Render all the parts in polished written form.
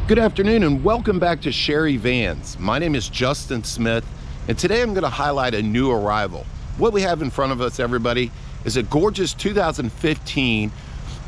Good afternoon and welcome back to Sherry Vans. My name is Justin Smith and today I'm going to highlight a new arrival. What we have in front of us, everybody, is a gorgeous 2015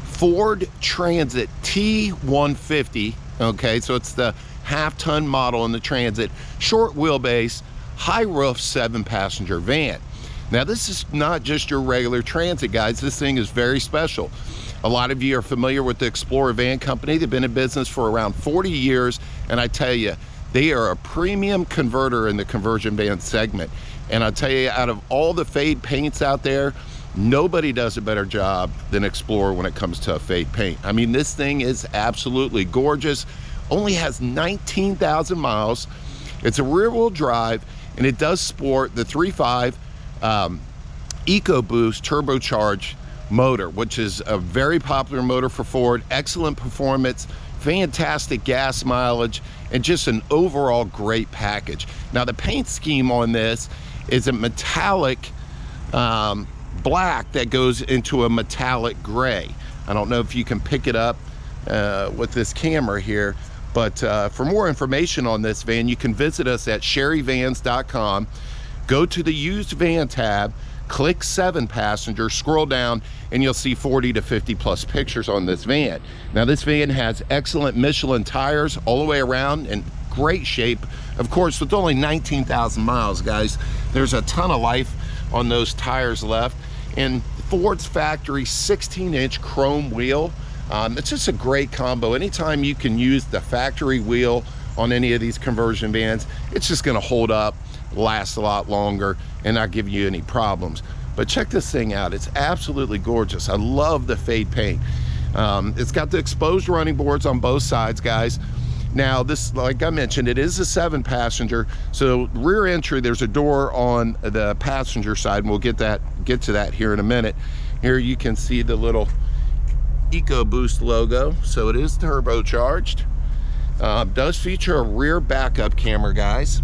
Ford Transit T150. Okay, so it's the half-ton model in the Transit, short wheelbase, high roof, 7-passenger van. Now this is not just your regular Transit, guys. This thing is very special. A lot of you are familiar with the Explorer Van Company. They've been in business for around 40 years, and I tell you, they are a premium converter in the conversion van segment. And I tell you, out of all the fade paints out there, nobody does a better job than Explorer when it comes to a fade paint. I mean, this thing is absolutely gorgeous. Only has 19,000 miles. It's a rear-wheel drive, and it does sport the 3.5 EcoBoost turbocharged motor, which is a very popular motor for Ford. Excellent performance, fantastic gas mileage, and just an overall great package. Now the paint scheme on this is a metallic black that goes into a metallic gray. I don't know if you can pick it up with this camera here, but for more information on this van, you can visit us at sherryvans.com. Go to the used van tab, click 7-passenger, scroll down, and you'll see 40 to 50 plus pictures on this van. Now this van has excellent Michelin tires all the way around in great shape. Of course, with only 19,000 miles, guys, there's a ton of life on those tires left. And Ford's factory 16-inch chrome wheel, it's just a great combo. Anytime you can use the factory wheel on any of these conversion vans, it's just gonna hold up, last a lot longer, and not give you any problems. But check this thing out. It's absolutely gorgeous. I love the fade paint. It's got the exposed running boards on both sides, guys. Now this, like I mentioned, it is a 7-passenger, so rear entry, there's a door on the passenger side, and we'll get to that here in a minute. Here you can see the little EcoBoost logo, so it is turbocharged. Does feature a rear backup camera, guys.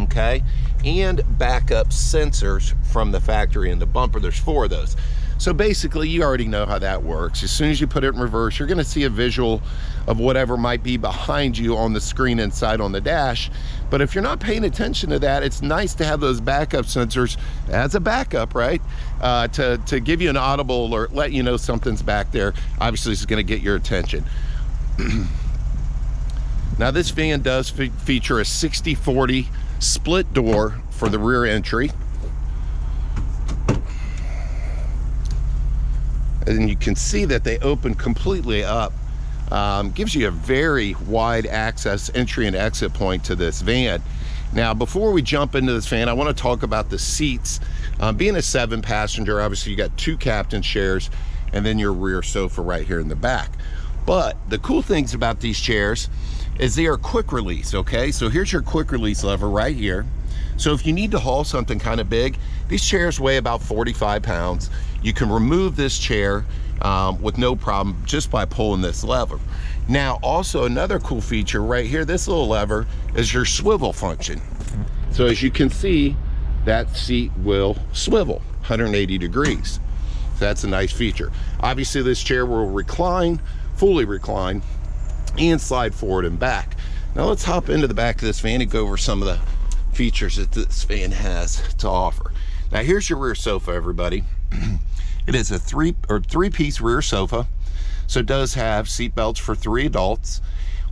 Okay, and backup sensors from the factory in the bumper. There's 4 of those. So basically, you already know how that works. As soon as you put it in reverse, you're going to see a visual of whatever might be behind you on the screen inside on the dash. But if you're not paying attention to that, it's nice to have those backup sensors as a backup, right? To give you an audible alert, let you know something's back there. Obviously, it's going to get your attention. Now, this van does feature a 60/40 split door for the rear entry, and you can see that they open completely up. Gives you a very wide access entry and exit point to this van. Now before we jump into this van, I want to talk about the seats. Being a 7-passenger, obviously you got 2 captain chairs and then your rear sofa right here in the back. But the cool things about these chairs is they are quick release. Okay, so here's your quick release lever right here. So if you need to haul something kind of big, these chairs weigh about 45 pounds. You can remove this chair with no problem just by pulling this lever. Now also another cool feature right here, this little lever is your swivel function. So as you can see, that seat will swivel 180 degrees. So that's a nice feature. Obviously this chair will recline, fully recline, and slide forward and back. Now let's hop into the back of this van and go over some of the features that this van has to offer. Now here's your rear sofa, everybody. It is a three-piece rear sofa, so it does have seat belts for 3 adults.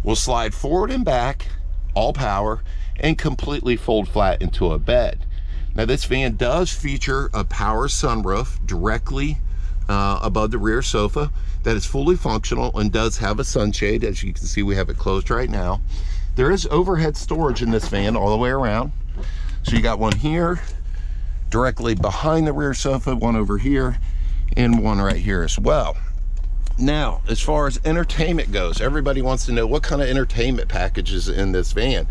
Will slide forward and back, all power, and completely fold flat into a bed. Now this van does feature a power sunroof directly above the rear sofa that is fully functional and does have a sunshade. As you can see, we have it closed right now. There is overhead storage in this van all the way around. So you got one here directly behind the rear sofa, one over here, and one right here as well. Now, as far as entertainment goes, everybody wants to know what kind of entertainment package is in this van.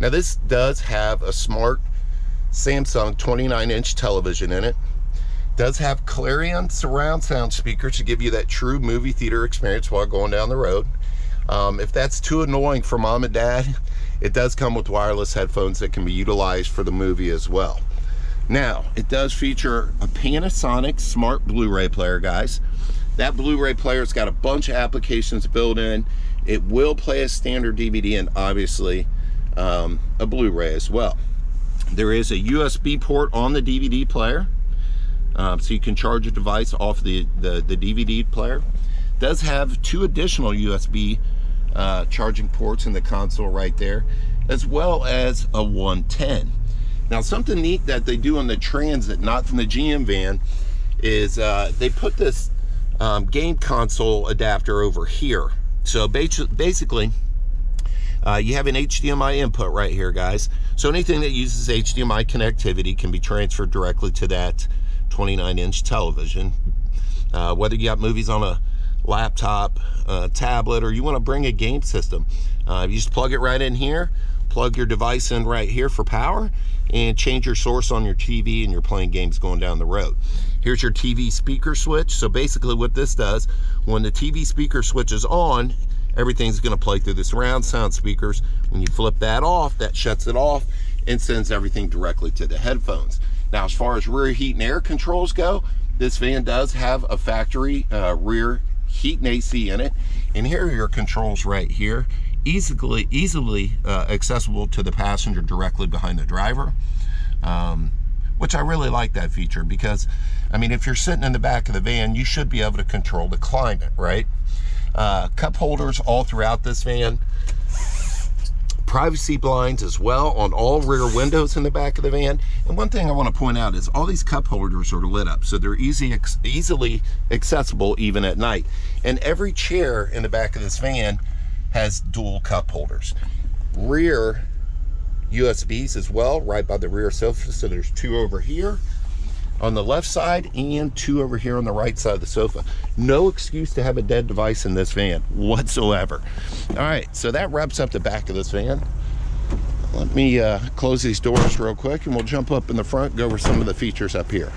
Now this does have a smart Samsung 29-inch television in it. Does have Clarion surround sound speakers to give you that true movie theater experience while going down the road. If that's too annoying for mom and dad, it does come with wireless headphones that can be utilized for the movie as well. Now, it does feature a Panasonic smart Blu-ray player, guys. That Blu-ray player's got a bunch of applications built in. It will play a standard DVD and obviously a Blu-ray as well. There is a USB port on the DVD player, so you can charge a device off the DVD player. It does have 2 additional USB charging ports in the console right there, as well as a 110. Now, something neat that they do on the Transit, not from the GM van, is they put this game console adapter over here. So basically, you have an HDMI input right here, guys. So anything that uses HDMI connectivity can be transferred directly to that 29-inch television. Whether you got movies on a laptop, tablet, or you want to bring a game system, you just plug it right in here, plug your device in right here for power, and change your source on your TV, and you're playing games going down the road. Here's your TV speaker switch. So basically what this does, when the TV speaker switch is on, everything's going to play through the surround sound speakers. When you flip that off, that shuts it off and sends everything directly to the headphones. Now, as far as rear heat and air controls go, this van does have a factory rear heat and AC in it. And here are your controls right here, easily accessible to the passenger directly behind the driver. Which I really like that feature, because I mean, if you're sitting in the back of the van, you should be able to control the climate, right? Cup holders all throughout this van, privacy blinds as well on all rear windows in the back of the van. And one thing I want to point out is all these cup holders are lit up, so they're easily accessible even at night. And every chair in the back of this van has dual cup holders. Rear USBs as well, right by the rear sofa. So there's 2 over here on the left side and 2 over here on the right side of the sofa. No excuse to have a dead device in this van whatsoever. All right, so that wraps up the back of this van. Let me close these doors real quick, and we'll jump up in the front, go over some of the features up here.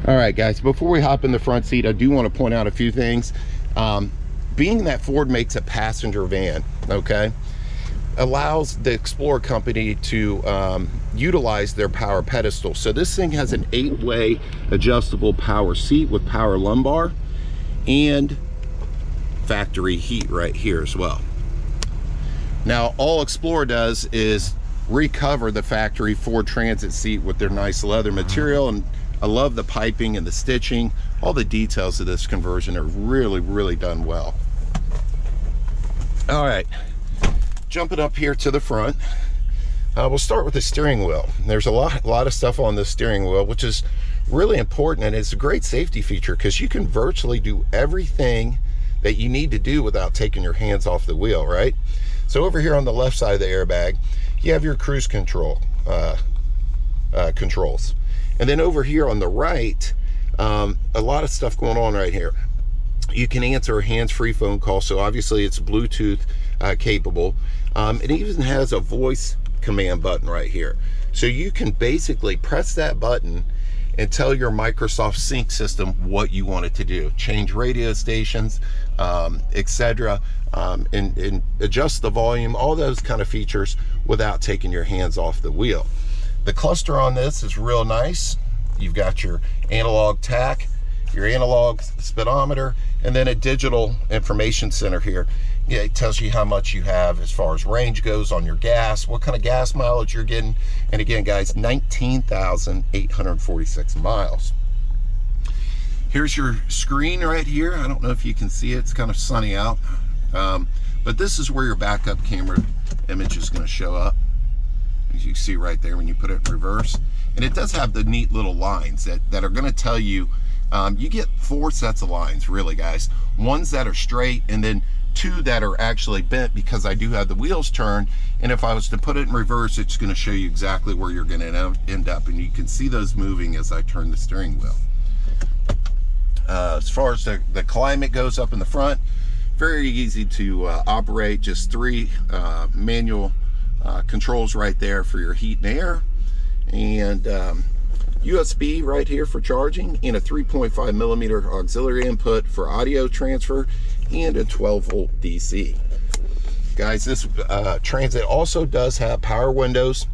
All right, guys, before we hop in the front seat, I do want to point out a few things. Being that Ford makes a passenger van, okay, allows the Explorer company to utilize their power pedestal. So this thing has an 8-way adjustable power seat with power lumbar and factory heat right here as well. Now, all Explorer does is recover the factory Ford Transit seat with their nice leather material, and I love the piping and the stitching. All the details of this conversion are really done well. All right, jumping up here to the front, we'll start with the steering wheel. There's a lot of stuff on the steering wheel, which is really important, and it's a great safety feature because you can virtually do everything that you need to do without taking your hands off the wheel, right? So over here on the left side of the airbag, you have your cruise control controls. And then over here on the right, a lot of stuff going on right here. You can answer a hands-free phone call, so obviously it's Bluetooth capable. It even has a voice command button right here. So you can basically press that button and tell your Microsoft Sync system what you want it to do. Change radio stations, etc., and adjust the volume, all those kind of features without taking your hands off the wheel. The cluster on this is real nice. You've got your analog tach, your analog speedometer, and then a digital information center here. Yeah, it tells you how much you have as far as range goes on your gas, what kind of gas mileage you're getting. And again, guys, 19,846 miles. Here's your screen right here. I don't know if you can see it. It's kind of sunny out. But this is where your backup camera image is going to show up. As you see right there when you put it in reverse. And it does have the neat little lines that are going to tell you, you get 4 sets of lines, really, guys. Ones that are straight, and then 2 that are actually bent, because I do have the wheels turned, and if I was to put it in reverse, it's going to show you exactly where you're going to end up, and you can see those moving as I turn the steering wheel. As far as the climate goes up in the front, very easy to operate. Just 3 manual controls right there for your heat and air, and USB right here for charging, and a 3.5 millimeter auxiliary input for audio transfer, and a 12-volt DC. Guys, this Transit also does have power windows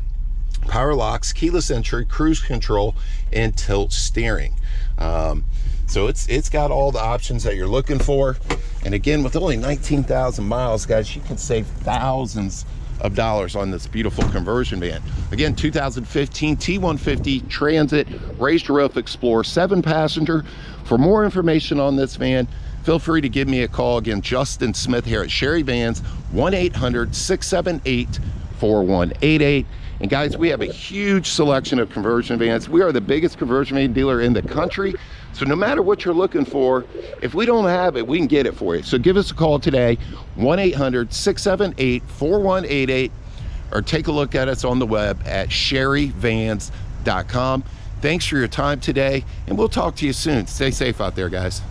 power locks, keyless entry, cruise control, and tilt steering. So it's got all the options that you're looking for. And again, with only 19,000 miles, guys, you can save thousands of dollars on this beautiful conversion van. Again, 2015 T150 Transit raised roof Explorer, 7-passenger. For more information on this van, feel free to give me a call. Again, Justin Smith here at Sherry Vans, 1-800-678-4188. And guys, we have a huge selection of conversion vans. We are the biggest conversion van dealer in the country. So no matter what you're looking for, if we don't have it, we can get it for you. So give us a call today, 1-800-678-4188, or take a look at us on the web at sherryvans.com. Thanks for your time today, and we'll talk to you soon. Stay safe out there, guys.